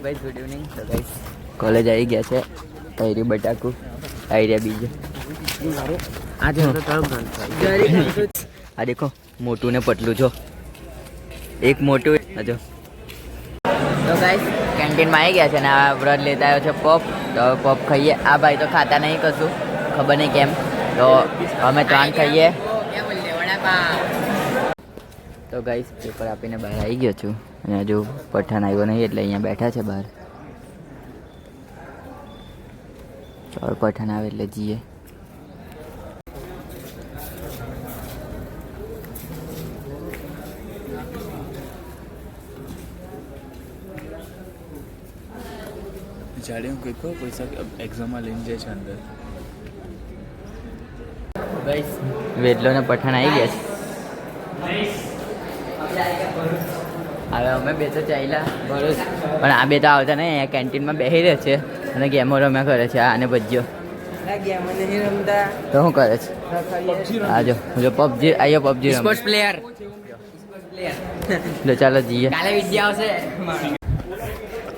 Guys good evening. તો guys college આવી ગયા છે. તૈરી બટાકુ આઈડિયા બીજો આજે તો આ દેખો મોટું ને પતલું છો. એક મોટું જો. તો ગાઈસ કેન્ટીનમાં આવી ગયા છે ને આ વ્રત લેતા આવ્યો છે પોપ. તો પોપ ખાઈએ. આ ભાઈ તો ખાતા નહીં કશું, ખબર નહીં કેમ. તો અમે 3 ખાઈએ. તો ગાઈસ પેપર આપીને બહાર આવી ગયો છું અને હજુ પઠાણ આવ્યો નહીં એટલે અહીંયા બેઠા છે બહાર. ચાલ પઠાણ આવે એટલે જઈએ. જાડે હું કેટલો પૈસા એક્ઝામમાં લઈને જાય છે અંદર. ગાઈસ વેડલો ને પઠાણ આવી ગયા છે. હવે અમે બે તો ચાલ્યા ભરૂચ, પણ આ બે તો આવતા નહીં. અહીંયા કેન્ટીનમાં બેસી રહે છે અને ગેમો રમ્યા કરે છે. આને ભજ્યો તો શું કરે છે? હા જો પબજી આવ્યો. PUBG sports player. તો ચાલો જઈએ. કાલે વિદ્યા આવશે.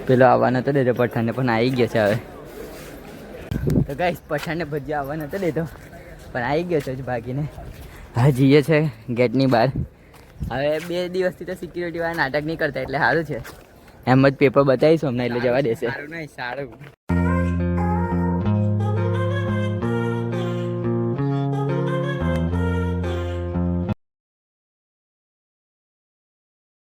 પેલો આવવાનો તો દેતો પઠાણને, પણ આવી ગયો છે હવે. તો ગાઈસ પઠાણને ભજ્યા આવવાનો તો દેતો પણ આવી ગયો છે ભાગીને. હા જઈએ છે ગેટની બહાર. હવે 2 દિવસથી તો સિક્યુરિટી વાળા નાટક નહીં કરતા એટલે સારું છે. એમ જ પેપર બતાવીશું અમને એટલે જવા દેશે. સારું નહીં સારું.